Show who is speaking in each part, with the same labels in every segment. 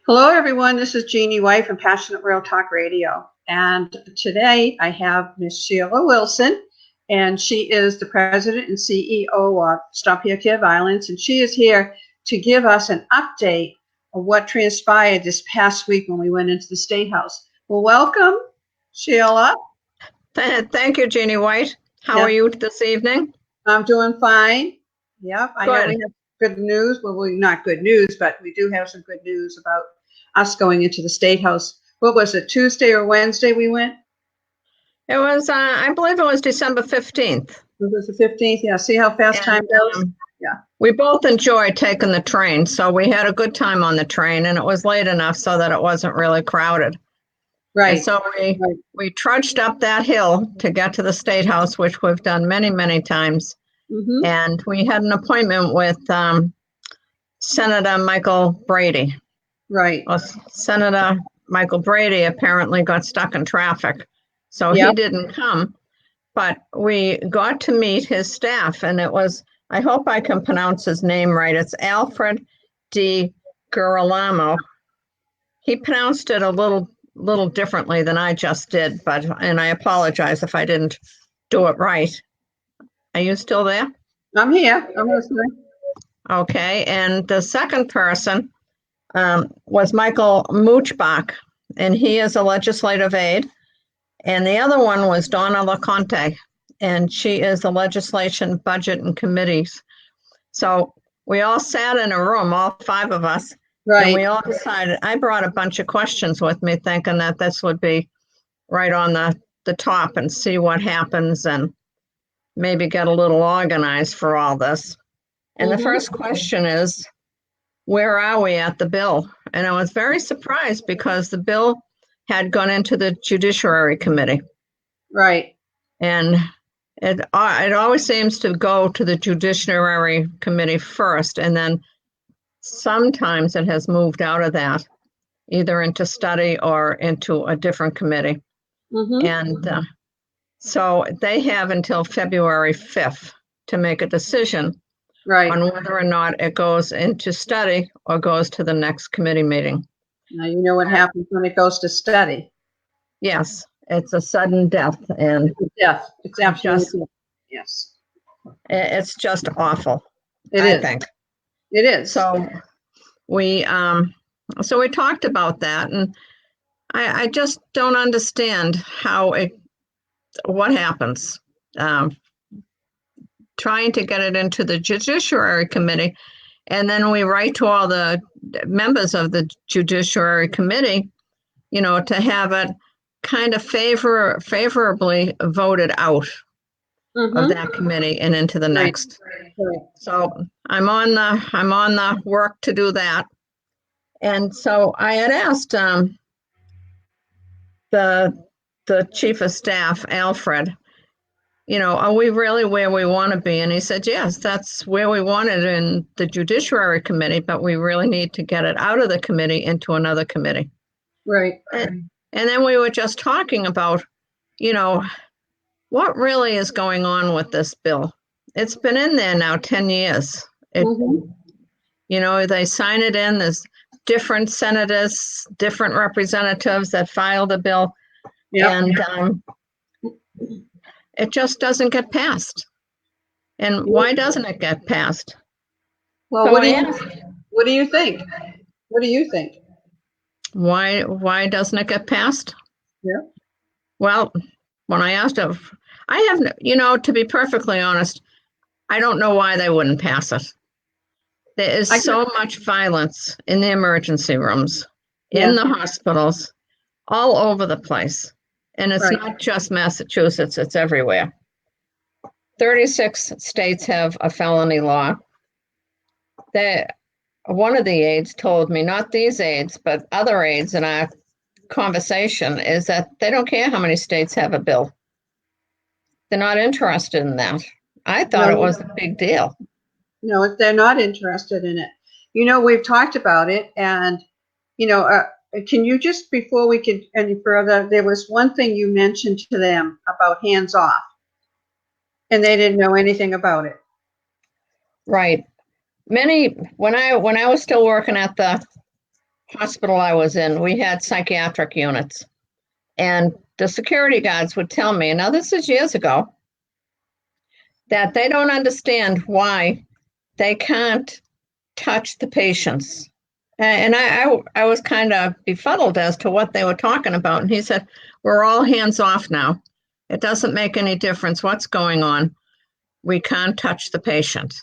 Speaker 1: Hello, everyone. This is Jeannie White from Passionate Real Talk Radio. And today I have Ms. Sheila Wilson, and she is the president and CEO of Stop Here Care Violence. And she is here to give us an update of what transpired this past week when we went into the State House. Well, welcome, Sheila.
Speaker 2: Thank you, Jeannie White. How are you this evening?
Speaker 1: I'm doing fine. Yep. I know we have good news. Well, not good news, but we do have some good news about us going into the State House. What was it, Tuesday or Wednesday we went?
Speaker 2: It was, I believe it was December 15th.
Speaker 1: It was the 15th, yeah. See how fast time goes? Yeah.
Speaker 2: We both enjoyed taking the train, so we had a good time on the train, and it was late enough so that it wasn't really crowded.
Speaker 1: Right.
Speaker 2: And so we trudged up that hill to get to the State House, which we've done many, many times. Mm-hmm. And we had an appointment with Senator Michael Brady.
Speaker 1: Right.
Speaker 2: Well, Senator Michael Brady apparently got stuck in traffic, so he didn't come. But we got to meet his staff, and it was, I hope I can pronounce his name right. It's Alfred D. Girolamo. He pronounced it a little differently than I just did, and I apologize if I didn't do it right. Are you still there?
Speaker 1: I'm here. I'm listening.
Speaker 2: Okay, and the second person was Michael Moochbach, and he is a legislative aide. And the other one was Donna LaConte, and she is the legislation, budget, and committees. So we all sat in a room, all five of us, and we all decided. I brought a bunch of questions with me, thinking that this would be right on the top and see what happens and maybe get a little organized for all this. And the first question is, where are we at the bill? And I was very surprised because the bill had gone into the Judiciary Committee.
Speaker 1: Right.
Speaker 2: And it always seems to go to the Judiciary Committee first, and then sometimes it has moved out of that, either into study or into a different committee. Mm-hmm. And so they have until February 5th to make a decision on whether or not it goes into study or goes to the next committee meeting.
Speaker 1: Now you know what happens when it goes to study.
Speaker 2: Yes, it's a sudden death, and
Speaker 1: it's absolutely yes.
Speaker 2: It's just awful.
Speaker 1: I
Speaker 2: think
Speaker 1: it is.
Speaker 2: So we talked about that, and I just don't understand what happens. Trying to get it into the Judiciary Committee, and then we write to all the members of the Judiciary Committee, to have it kind of favorably voted out of that committee and into the next. Right. So I'm on the work to do that. And so I had asked the chief of staff, Alfred, are we really where we want to be? And he said, yes, that's where we want it in the Judiciary Committee, but we really need to get it out of the committee into another committee.
Speaker 1: Right.
Speaker 2: And then we were just talking about, what really is going on with this bill. It's been in there now 10 years. They sign it in. There's different senators, different representatives that filed the bill. Yep. And it just doesn't get passed. And why doesn't it get passed?
Speaker 1: Well, what do you think? What do you think?
Speaker 2: Why doesn't it get passed?
Speaker 1: Yeah.
Speaker 2: Well, when I asked her, I have, to be perfectly honest, I don't know why they wouldn't pass it. There is so much violence in the emergency rooms, in the hospitals, all over the place. And it's not just Massachusetts, it's everywhere. 36 states have a felony law. One of the aides told me, not these aides, but other aides in our conversation, is that they don't care how many states have a bill. They're not interested in that. I thought it was a big deal.
Speaker 1: No, they're not interested in it. We've talked about it, and, can you just, before we get any further, there was one thing you mentioned to them about hands off, and they didn't know anything about it.
Speaker 2: Right. When I was still working at the hospital I was in, we had psychiatric units. And the security guards would tell me, now this is years ago, that they don't understand why they can't touch the patients. And I was kind of befuddled as to what they were talking about. And he said, we're all hands off now. It doesn't make any difference what's going on. We can't touch the patient.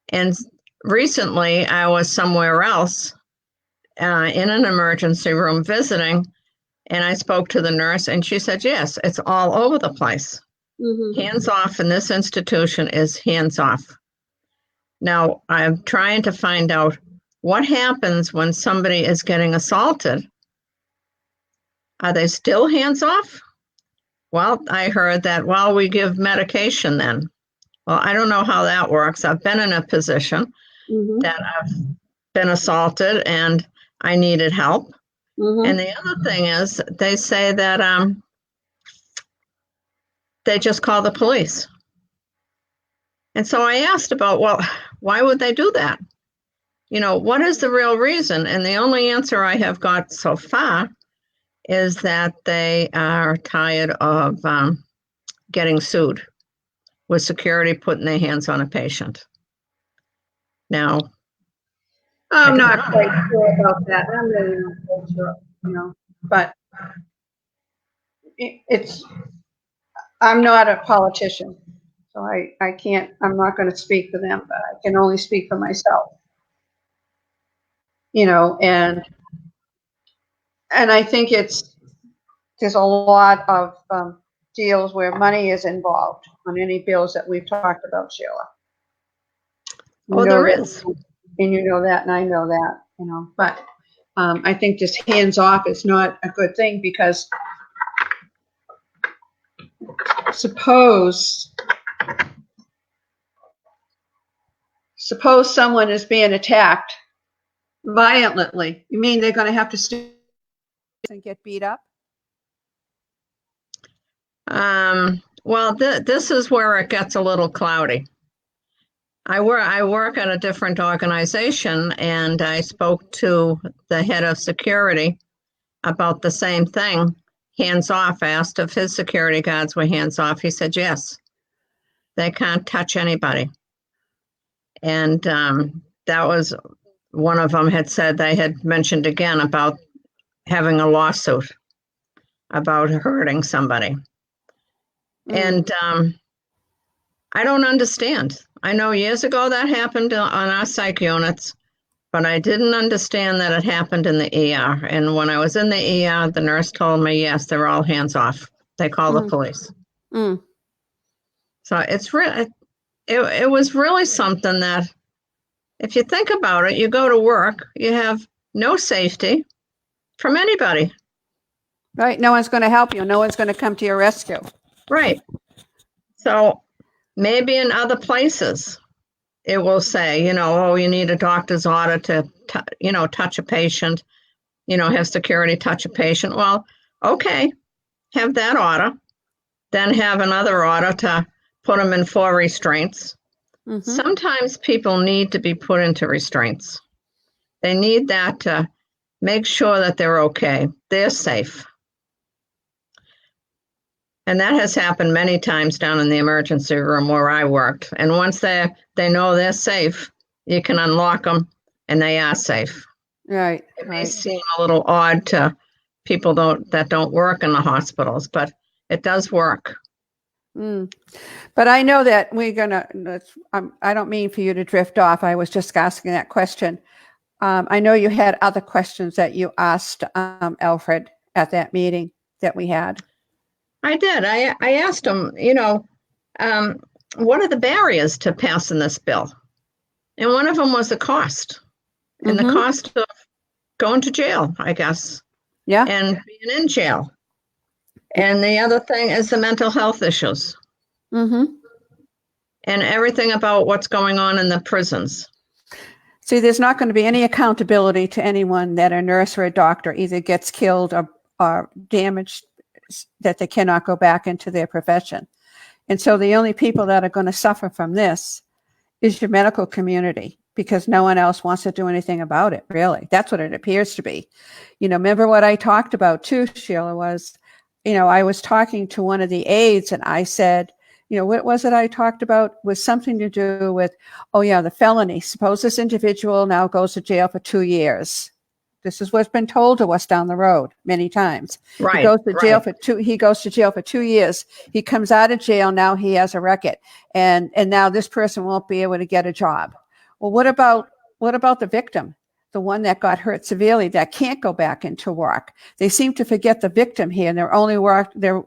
Speaker 2: And recently I was somewhere else in an emergency room visiting, and I spoke to the nurse, and she said, yes, it's all over the place.
Speaker 1: Mm-hmm.
Speaker 2: Hands off in this institution is hands off. Now, I'm trying to find out what happens when somebody is getting assaulted. Are they still hands off? Well, I heard that, well, we give medication then. Well, I don't know how that works. I've been in a position that I've been assaulted and I needed help. And the other thing is, they say that they just call the police. And so I asked about, well, why would they do that? You know, what is the real reason? And the only answer I have got so far is that they are tired of getting sued with security putting their hands on a patient. Now,
Speaker 1: I'm not quite sure about that. I'm really not quite sure, you know, but I'm not a politician, so I can't, I'm not going to speak for them, but I can only speak for myself. You know, and I think there's a lot of deals where money is involved on any bills that we've talked about, Sheila.
Speaker 2: oh, there is.
Speaker 1: And you know that, and I know that, you know, but I think this hands off is not a good thing, because suppose someone is being attacked violently. You mean they're going to have to stand and get beat up?
Speaker 2: Well, this is where it gets a little cloudy. I work at a different organization, and I spoke to the head of security about the same thing, hands off. I asked if his security guards were hands off. He said, yes, they can't touch anybody. And that was, one of them had said, they had mentioned again about having a lawsuit about hurting somebody. And I don't understand. I know years ago that happened on our psych units, but I didn't understand that it happened in the ER. And when I was in the ER, the nurse told me, yes, they're all hands off. They call the police. So it's really, it was really something that, if you think about it, you go to work, you have no safety from anybody.
Speaker 1: Right. No one's going to help you. No one's going to come to your rescue.
Speaker 2: Right. So maybe in other places, it will say, you know, oh, you need a doctor's order to, you know, touch a patient, you know, have security touch a patient. Well, okay, have that order, then have another order to put them in for restraints. Sometimes people need to be put into restraints. They need that to make sure that they're okay, they're safe. And that has happened many times down in the emergency room where I worked. And once they know they're safe, you can unlock them and they are safe.
Speaker 1: Right.
Speaker 2: It may seem a little odd to people that don't work in the hospitals, but it does work.
Speaker 1: But I know that we're going to, I don't mean for you to drift off. I was just asking that question. I know you had other questions that you asked Alfred at that meeting that we had.
Speaker 2: I did. I asked him, you know, what are the barriers to passing this bill? And one of them was the cost. And the cost of going to jail, I guess.
Speaker 1: Yeah.
Speaker 2: And being in jail. And the other thing is the mental health issues. And everything about what's going on in the prisons.
Speaker 1: See, there's not going to be any accountability to anyone that a nurse or a doctor either gets killed or damaged, that they cannot go back into their profession. And so the only people that are going to suffer from this is your medical community, because no one else wants to do anything about it, really. That's what it appears to be. Remember what I talked about too, Sheila, was, I was talking to one of the aides and I said, what was it I talked about? Was something to do with, oh yeah, the felony. Suppose this individual now goes to jail for 2 years. This is what's been told to us down the road many times.
Speaker 2: Right.
Speaker 1: He goes to jail for 2 years. He comes out of jail. Now he has a record. And now this person won't be able to get a job. Well, what about the victim? The one that got hurt severely that can't go back into work. They seem to forget the victim here, and they're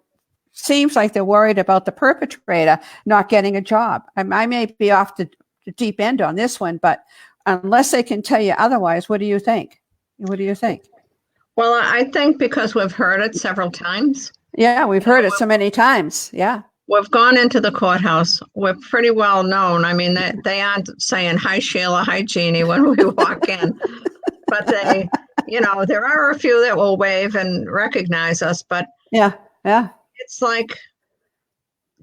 Speaker 1: seems like they're worried about the perpetrator not getting a job. I may be off the deep end on this one, but unless they can tell you otherwise, what do you think? What do you think?
Speaker 2: Well, I think because we've heard it several times.
Speaker 1: Yeah, we've heard it so many times. Yeah.
Speaker 2: We've gone into the courthouse. We're pretty well known. I mean, they aren't saying, hi, Sheila, hi, Jeannie, when we walk in. But they, there are a few that will wave and recognize us. But
Speaker 1: yeah.
Speaker 2: It's like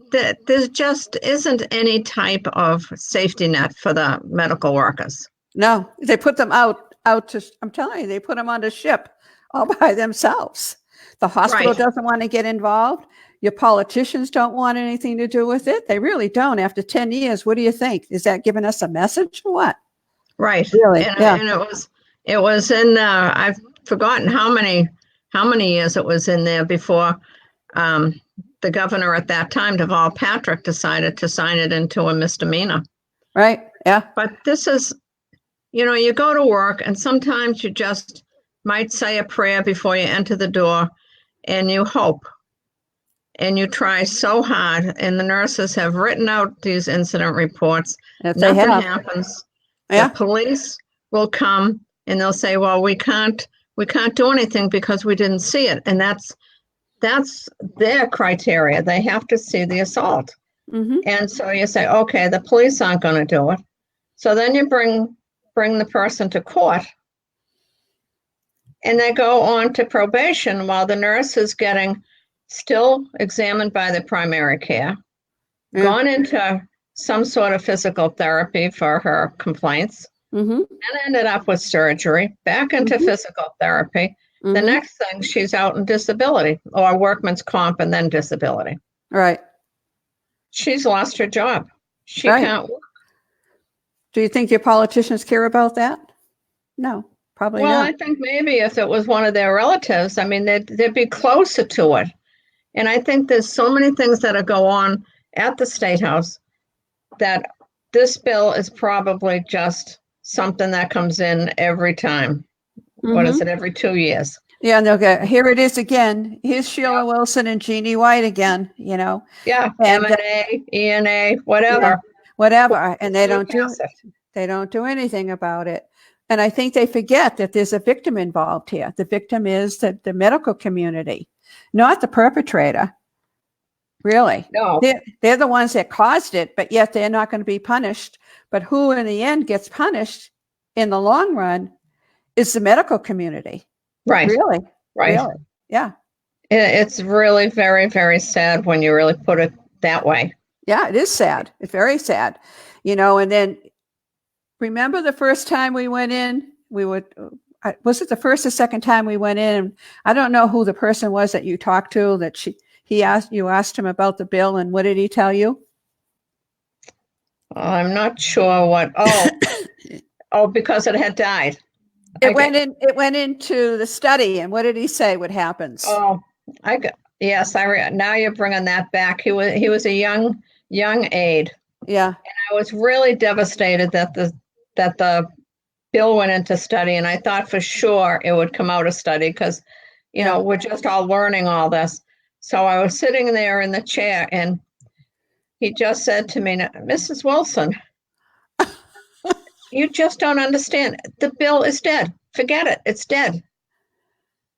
Speaker 2: there just isn't any type of safety net for the medical workers.
Speaker 1: No, they put them out to, I'm telling you, they put them on a ship all by themselves. The hospital doesn't want to get involved. Your politicians don't want anything to do with it. They really don't. After 10 years, what do you think? Is that giving us a message or what?
Speaker 2: Right.
Speaker 1: Really?
Speaker 2: And it was in, I've forgotten how many years it was in there before the governor at that time, Deval Patrick, decided to sign it into a misdemeanor.
Speaker 1: Right. Yeah.
Speaker 2: But this is, you go to work and sometimes you just might say a prayer before you enter the door and you hope and you try so hard. And the nurses have written out these incident reports.
Speaker 1: Yes,
Speaker 2: nothing happens.
Speaker 1: Yeah.
Speaker 2: The police will come and they'll say, well, we can't do anything because we didn't see it. And that's their criteria. They have to see the assault.
Speaker 1: Mm-hmm.
Speaker 2: And so you say, okay, the police aren't going to do it. So then you bring the person to court and they go on to probation while the nurse is getting still examined by the primary care, gone into some sort of physical therapy for her complaints, and ended up with surgery, back into physical therapy. The next thing, she's out in disability or workman's comp and then disability.
Speaker 1: Right.
Speaker 2: She's lost her job. She can't work.
Speaker 1: Do you think your politicians care about that? No, probably not.
Speaker 2: Well, I think maybe if it was one of their relatives, I mean, they'd be closer to it. And I think there's so many things that go on at the State House that this bill is probably just something that comes in every time. What is it, every 2 years?
Speaker 1: Yeah, and they'll go, here it is again. Here's Sheila Wilson and Jeannie White again, Yeah,
Speaker 2: and, M&A, ENA, whatever.
Speaker 1: Yeah, whatever. And they don't do it. They don't do anything about it. And I think they forget that there's a victim involved here. The victim is the medical community, not the perpetrator. Really.
Speaker 2: No.
Speaker 1: They're the ones that caused it, but yet they're not going to be punished. But who in the end gets punished in the long run is the medical community.
Speaker 2: Right.
Speaker 1: Really.
Speaker 2: Right.
Speaker 1: Really. Yeah.
Speaker 2: It's really very, very sad when you really put it that way.
Speaker 1: Yeah, it is sad. It's very sad. And then remember the first time we went in, was it the first or second time we went in? I don't know who the person was that you talked to, that you asked him about the bill, and what did he tell you?
Speaker 2: I'm not sure what. Because it had died.
Speaker 1: It went into the study, and what did he say? What happens?
Speaker 2: Yes. Now you're bringing that back. He was a young aide.
Speaker 1: Yeah.
Speaker 2: And I was really devastated that the bill went into study, and I thought for sure it would come out of study because, we're just all learning all this. So I was sitting there in the chair, and he just said to me, Mrs. Wilson, you just don't understand. The bill is dead. Forget it. It's dead.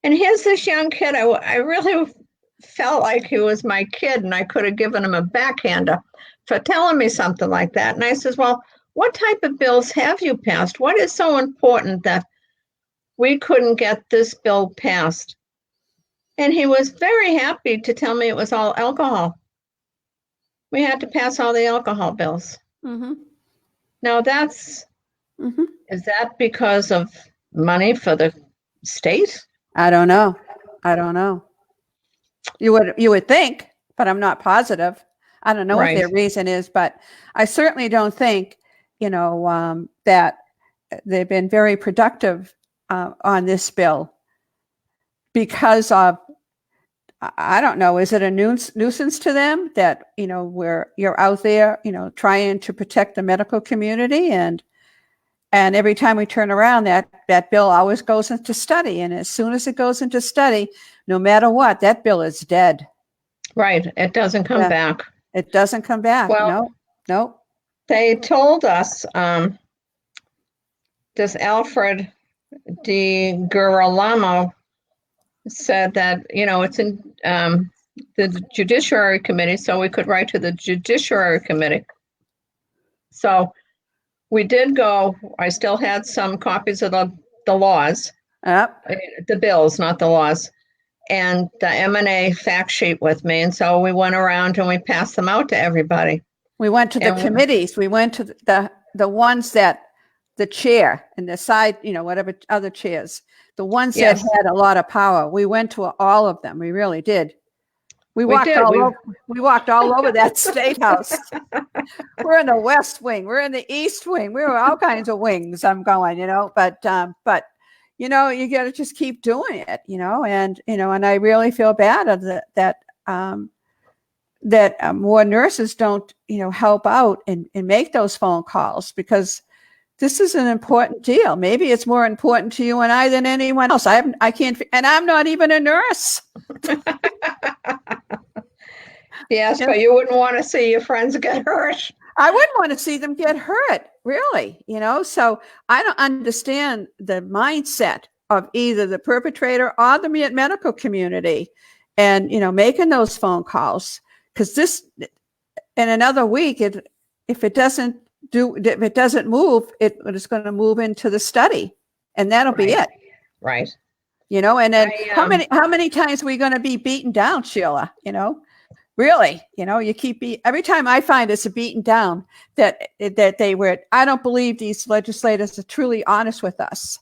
Speaker 2: And here's this young kid. I really felt like he was my kid, and I could have given him a backhander for telling me something like that. And I says, well, what type of bills have you passed? What is so important that we couldn't get this bill passed? And he was very happy to tell me it was all alcohol. We had to pass all the alcohol bills.
Speaker 1: Mm-hmm.
Speaker 2: Now that's
Speaker 1: Mhm.
Speaker 2: Is that because of money for the state?
Speaker 1: I don't know. I don't know. You would think, but I'm not positive. I don't know what
Speaker 2: Right.
Speaker 1: their reason is, but I certainly don't think, that they've been very productive on this bill because of, I don't know, is it a nuisance to them that, where you're out there, trying to protect the medical community, and every time we turn around, that bill always goes into study. And as soon as it goes into study, no matter what, that bill is dead.
Speaker 2: Right. It doesn't come
Speaker 1: Yeah.
Speaker 2: back.
Speaker 1: It doesn't come back.
Speaker 2: Well,
Speaker 1: No.
Speaker 2: they told us this Alfred Di Girolamo said that, it's in the Judiciary Committee, so we could write to the Judiciary Committee. So we did go. I still had some copies of the laws,
Speaker 1: Yep.
Speaker 2: the bills, not the laws, and the M&A fact sheet with me. And so we went around and we passed them out to everybody.
Speaker 1: We went to the committees. We went to the ones that the chair and the side, whatever other chairs, the ones that had a lot of power. We went to all of them. We really did. We walked all over that state house. We're in the West Wing. We're in the East Wing. We were all kinds of wings. I'm going, but you got to just keep doing it, and I really feel bad of that more nurses don't, help out and make those phone calls, because this is an important deal. Maybe it's more important to you and I than anyone else. I can't, and I'm not even a nurse.
Speaker 2: Yes, but you wouldn't want to see your friends get hurt.
Speaker 1: I wouldn't want to see them get hurt, really, so I don't understand the mindset of either the perpetrator or the medical community, and, making those phone calls, because this, in another week, if it doesn't move, it's going to move into the study, and that'll be it.
Speaker 2: Right.
Speaker 1: And then how many times are we going to be beaten down, Sheila? Really, you keep every time I find it's a beaten down that they were. I don't believe these legislators are truly honest with us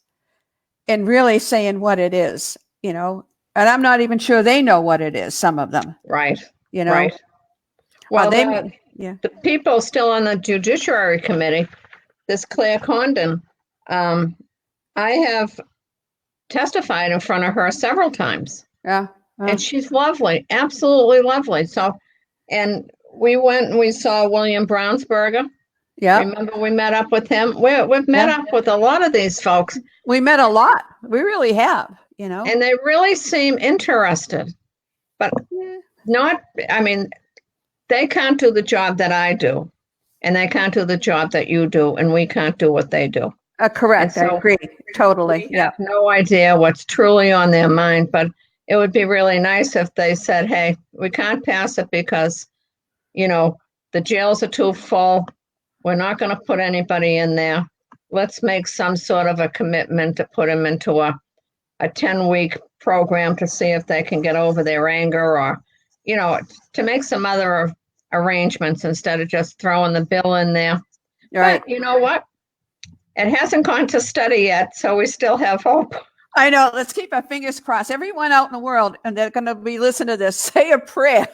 Speaker 1: and really saying what it is, and I'm not even sure they know what it is. Some of them,
Speaker 2: right,
Speaker 1: right.
Speaker 2: Well, the people still on the Judiciary Committee, this Claire Condon, I have testified in front of her several times.
Speaker 1: Yeah.
Speaker 2: And she's lovely, absolutely lovely. So, and we went and we saw William Brownsberger. Yeah. Remember we met up with him? We've met up with a lot of these folks.
Speaker 1: We met a lot. We really have,
Speaker 2: And they really seem interested. But they can't do the job that I do. And they can't do the job that you do. And we can't do what they do.
Speaker 1: Correct. So I agree. Totally.
Speaker 2: We have no idea what's truly on their mind. But it would be really nice if they said, hey, we can't pass it because, the jails are too full. We're not going to put anybody in there. Let's make some sort of a commitment to put them into a 10-week program to see if they can get over their anger, or, to make some other arrangements instead of just throwing the bill in there. Right. But you know what? It hasn't gone to study yet, so we still have hope.
Speaker 1: I know. Let's keep our fingers crossed. Everyone out in the world, and they're going to be listening to this, say a prayer.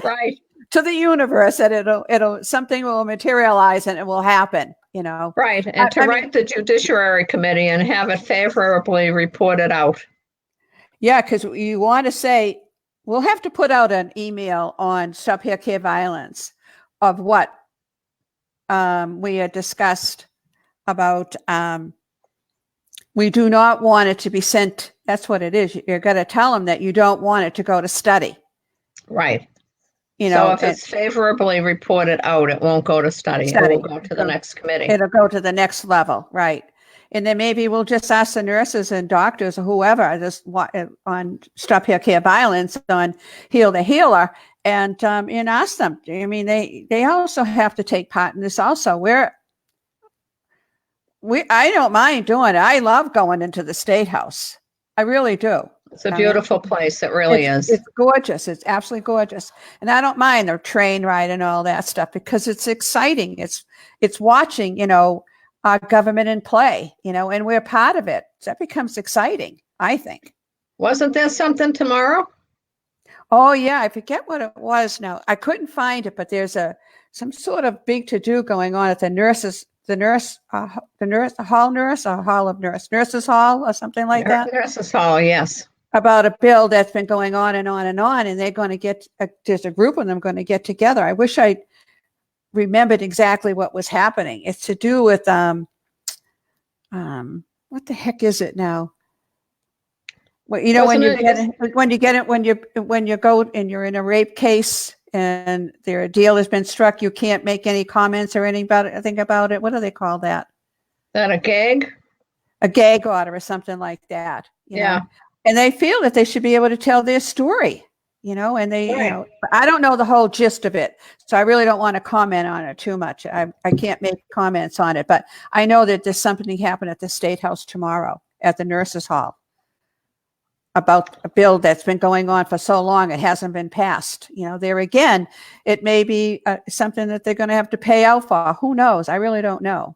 Speaker 2: Right.
Speaker 1: To the universe that it'll something will materialize and it will happen,
Speaker 2: Right. And write the Judiciary Committee and have it favorably reported out. Yeah,
Speaker 1: because you want to say, we'll have to put out an email on Stop Hair Care Violence of what we had discussed about. We do not want it to be sent. That's what it is. You're going to tell them that you don't want it to go to study.
Speaker 2: Right. So if it's favorably reported out, it won't go to study. It will go to the next committee.
Speaker 1: It'll go to the next level. Right. And then maybe we'll just ask the nurses and doctors or whoever on Stop Hair Care Violence, on Heal the Healer, and ask them. They also have to take part in this also. I don't mind doing it. I love going into the State House. I really do.
Speaker 2: It's a beautiful place. It really is.
Speaker 1: It's gorgeous. It's absolutely gorgeous. And I don't mind the train ride and all that stuff because it's exciting. It's watching, government in play, and we're part of it. So that becomes exciting, I think.
Speaker 2: Wasn't there something tomorrow?
Speaker 1: Oh yeah, I forget what it was now. I couldn't find it, but there's some sort of big to-do going on at the nurses hall or something like that,
Speaker 2: Nurses Hall, yes.
Speaker 1: about a bill that's been going on and on and on, and they're going to get there's a group of them going to get together. I wish I remembered exactly what was happening. It's to do with what the heck is it now? Well, when you go and you're in a rape case and a deal has been struck, you can't make any comments or anything about it. What do they call that?
Speaker 2: That a gag?
Speaker 1: A gag order or something like that.
Speaker 2: Yeah.
Speaker 1: And they feel that they should be able to tell their story, and they,
Speaker 2: right.
Speaker 1: I don't know the whole gist of it. So I really don't want to comment on it too much. I can't make comments on it, but I know that there's something happening at the State House tomorrow at the Nurses Hall about a bill that's been going on for so long, it hasn't been passed. There again, it may be something that they're going to have to pay out for. Who knows? I really don't know,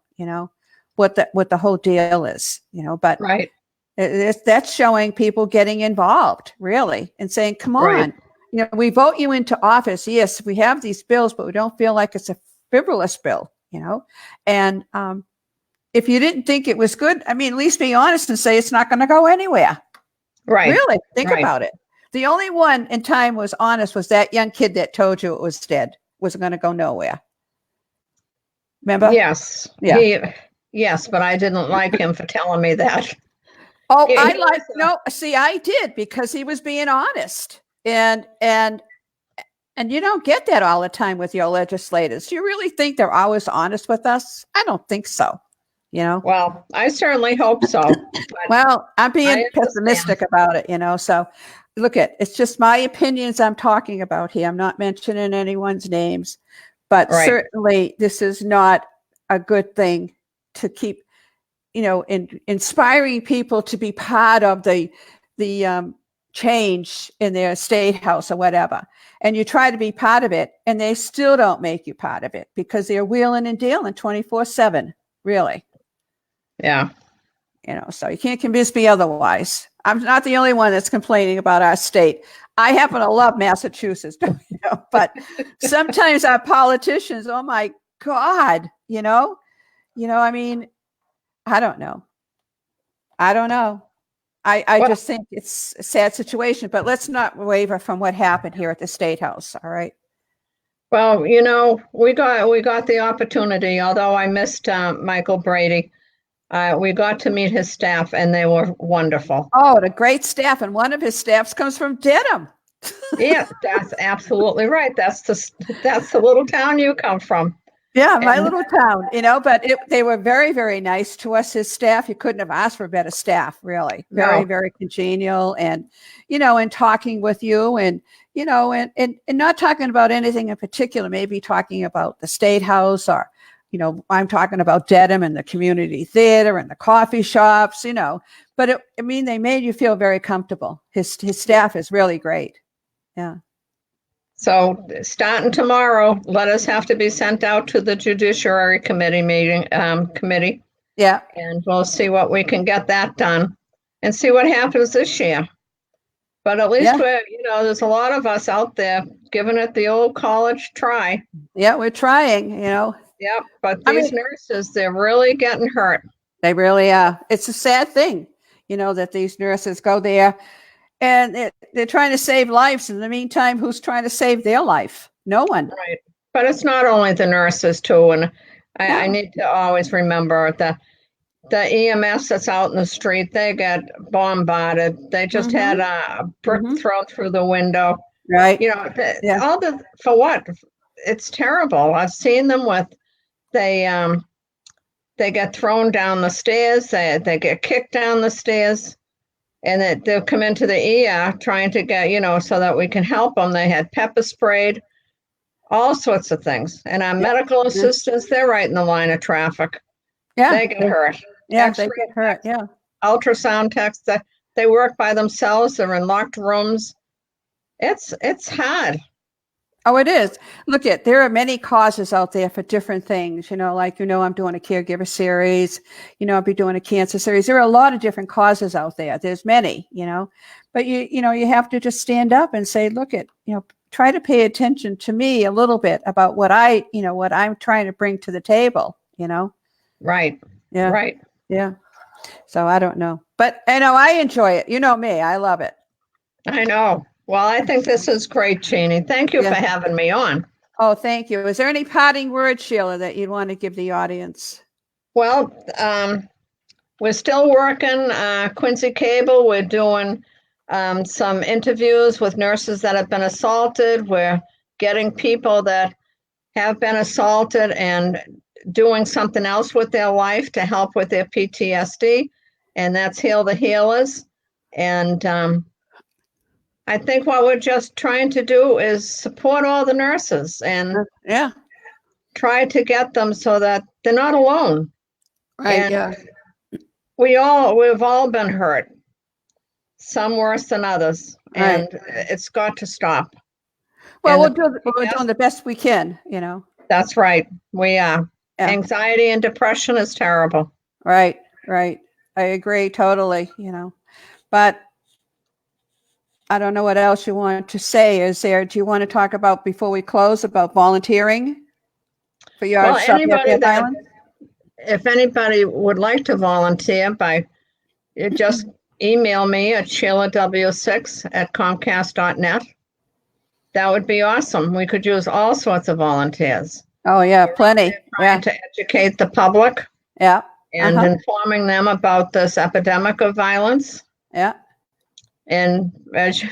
Speaker 1: what the whole deal is, but
Speaker 2: right.
Speaker 1: That's showing people getting involved, really, and saying, come on,
Speaker 2: right.
Speaker 1: We vote you into office. Yes, we have these bills, but we don't feel like it's a frivolous bill, and if you didn't think it was good, at least be honest and say it's not going to go anywhere.
Speaker 2: Right.
Speaker 1: Really, think about it. The only one in time was honest was that young kid that told you it was dead, wasn't going to go nowhere. Remember?
Speaker 2: Yes.
Speaker 1: Yeah.
Speaker 2: Yes, but I didn't like him for telling me that.
Speaker 1: Oh, I did, because he was being honest. And you don't get that all the time with your legislators. Do you really think they're always honest with us? I don't think so.
Speaker 2: Well, I certainly hope so.
Speaker 1: Well, I'm being pessimistic about it, so it's just my opinions I'm talking about here. I'm not mentioning anyone's names, but certainly this is not a good thing to keep, inspiring people to be part of the change in their state house or whatever. And you try to be part of it and they still don't make you part of it because they're wheeling and dealing 24/7, really.
Speaker 2: Yeah.
Speaker 1: So you can't convince me otherwise. I'm not the only one that's complaining about our state. I happen to love Massachusetts, but sometimes our politicians, oh my God, I don't know. I just think it's a sad situation, but let's not waver from what happened here at the State House. All right.
Speaker 2: Well, we got the opportunity, although I missed Michael Brady. We got to meet his staff and they were wonderful.
Speaker 1: Oh, the great staff. And one of his staffs comes from Dedham.
Speaker 2: Yeah, that's absolutely right. That's the little town you come from.
Speaker 1: Yeah, my little town, but they were very, very nice to us, his staff. You couldn't have asked for better staff, really. Very, very congenial and, and talking with you and, and not talking about anything in particular, maybe talking about the State House or, I'm talking about Dedham and the community theater and the coffee shops, but they made you feel very comfortable. His staff is really great. Yeah.
Speaker 2: So starting tomorrow, letters have to be sent out to the Judiciary Committee committee.
Speaker 1: Yeah.
Speaker 2: And we'll see what we can get that done and see what happens this year. But at least there's a lot of us out there giving it the old college try.
Speaker 1: Yeah, we're trying,
Speaker 2: Yep, but these nurses, they're really getting hurt.
Speaker 1: They really are. It's a sad thing, that these nurses go there and they're trying to save lives. In the meantime, who's trying to save their life? No one.
Speaker 2: Right. But it's not only the nurses, too. And I need to always remember the EMS that's out in the street, they get bombarded. They just had a brick thrown through the window.
Speaker 1: Right.
Speaker 2: For what? It's terrible. I've seen them they get thrown down the stairs. They get kicked down the stairs, and they'll come into the ER trying to get, so that we can help them. They had pepper sprayed, all sorts of things. And our medical assistants, they're right in the line of traffic.
Speaker 1: Yeah.
Speaker 2: They get hurt.
Speaker 1: Yeah, they get hurt. Yeah.
Speaker 2: Ultrasound techs, they work by themselves. They're in locked rooms. It's hard.
Speaker 1: Oh, it is. Look there are many causes out there for different things, like, I'm doing a caregiver series, I'll be doing a cancer series. There are a lot of different causes out there. There's many, but you have to just stand up and say, try to pay attention to me a little bit about what I'm trying to bring to the table,
Speaker 2: Right.
Speaker 1: Yeah.
Speaker 2: Right.
Speaker 1: Yeah. So I don't know, but I enjoy it. You know me, I love it.
Speaker 2: I know. Well, I think this is great, Jeannie. Thank you
Speaker 1: Yeah.
Speaker 2: for having me on.
Speaker 1: Oh, thank you. Is there any parting words, Sheila, that you'd want to give the audience?
Speaker 2: Well, we're still working Quincy Cable. We're doing some interviews with nurses that have been assaulted. We're getting people that have been assaulted and doing something else with their life to help with their PTSD, and that's Heal the Healers. And I think what we're just trying to do is support all the nurses and try to get them so that they're not alone.
Speaker 1: Right.
Speaker 2: And
Speaker 1: yeah.
Speaker 2: we've all been hurt, some worse than others, and it's got to stop.
Speaker 1: Well, we're doing the best we can,
Speaker 2: That's right. We are.
Speaker 1: Yeah.
Speaker 2: Anxiety and depression is terrible.
Speaker 1: Right. I agree totally, but I don't know what else you want to say. Do you want to talk about, before we close, about volunteering for your
Speaker 2: if anybody would like to volunteer, just email me at sheilaw6@comcast.net. That would be awesome. We could use all sorts of volunteers.
Speaker 1: Oh yeah, plenty.
Speaker 2: Trying to educate the public.
Speaker 1: Yeah.
Speaker 2: And informing them about this epidemic of violence.
Speaker 1: Yeah.
Speaker 2: And as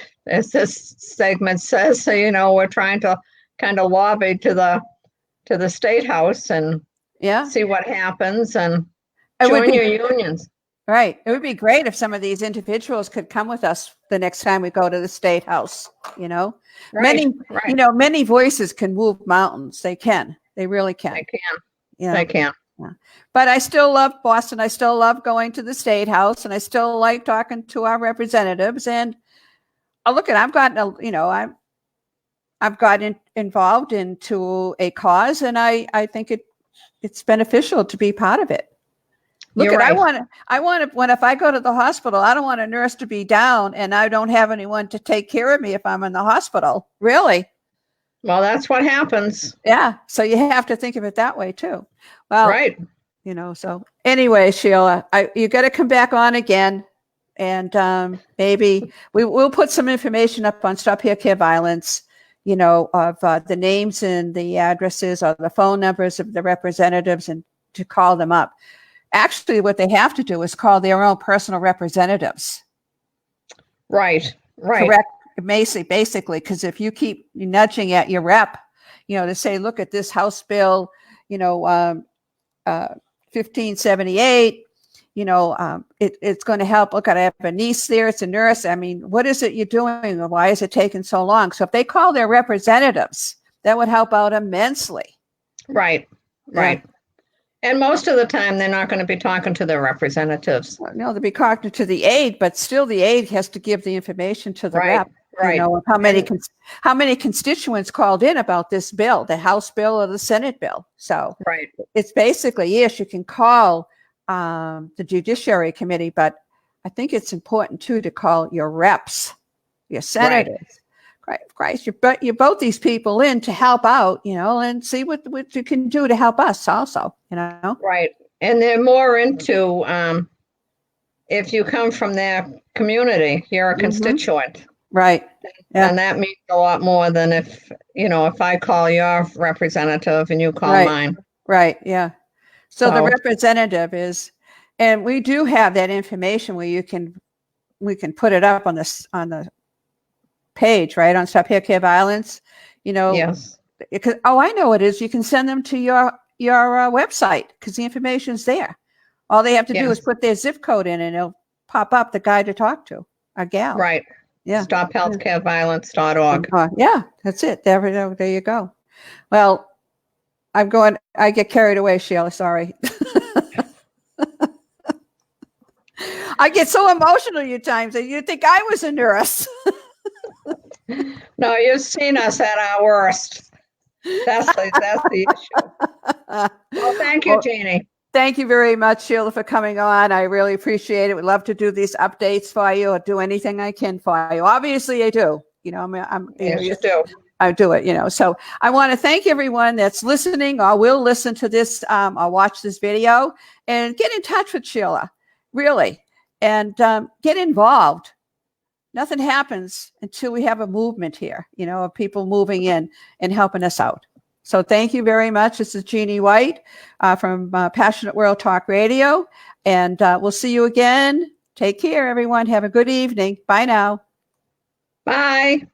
Speaker 2: this segment says, we're trying to kind of lobby to the State House and see what happens and join your unions.
Speaker 1: Right. It would be great if some of these individuals could come with us the next time we go to the State House. Many voices can move mountains. They can. They really can.
Speaker 2: They can. They can.
Speaker 1: Yeah. But I still love Boston. I still love going to the State House, and I still like talking to our representatives. And I've gotten involved into a cause, and I think it's beneficial to be part of it. I want if I go to the hospital, I don't want a nurse to be down and I don't have anyone to take care of me if I'm in the hospital. Really?
Speaker 2: Well, that's what happens.
Speaker 1: Yeah. So you have to think of it that way too. Well,
Speaker 2: right.
Speaker 1: So anyway, Sheila, you got to come back on again, and maybe we'll put some information up on Stop Here Care Violence, of the names and the addresses or the phone numbers of the representatives, and to call them up. Actually, what they have to do is call their own personal representatives.
Speaker 2: Right.
Speaker 1: Correct. Basically, because if you keep nudging at your rep, to say, look at this House Bill, 1578, it's going to help. Look, I have a niece there. It's a nurse. I mean, what is it you're doing? Why is it taking so long? So if they call their representatives, that would help out immensely.
Speaker 2: Right. And most of the time, they're not going to be talking to their representatives.
Speaker 1: No, they'll be talking to the aide, but still the aide has to give the information to the rep.
Speaker 2: Right.
Speaker 1: Of how many constituents called in about this bill, the House bill or the Senate bill. So it's basically, yes, you can call the Judiciary Committee, but I think it's important too to call your reps, your senators. Christ, you vote these people in to help out, and see what you can do to help us also,
Speaker 2: Right. And they're more into, if you come from their community, you're a constituent.
Speaker 1: Right.
Speaker 2: Yeah. And that means a lot more than if I call your representative and you call mine.
Speaker 1: Right. Yeah. So the representative is, and we do have that information where we can put it up on the page, right, on Stop Here Care Violence,
Speaker 2: Yes.
Speaker 1: I know it is. You can send them to your website because the information's there. All they have to do is put their zip code in, and it'll pop up the guy to talk to, a gal.
Speaker 2: Right.
Speaker 1: Yeah.
Speaker 2: StopHealthCareViolence.org.
Speaker 1: Yeah, that's it. There you go. Well, I get carried away, Sheila. Sorry. I get so emotional at times that you think I was a nurse.
Speaker 2: No, you've seen us at our worst. That's the issue. Well, thank you,
Speaker 3: Well,
Speaker 2: Jeannie.
Speaker 3: thank you very much, Sheila, for coming on. I really appreciate it. We'd love to do these updates for you or do anything I can for you. Obviously, I do. You know,
Speaker 2: Yes, you do.
Speaker 3: I do it, you know. So I want to thank everyone that's listening or will listen to this or watch this video, and get in touch with Sheila, really, and get involved. Nothing happens until we have a movement here, you know, of people moving in and helping us out. So thank you very much. This is Jeannie White from Passionate World Talk Radio, and we'll see you again. Take care, everyone. Have a good evening. Bye now.
Speaker 2: Bye.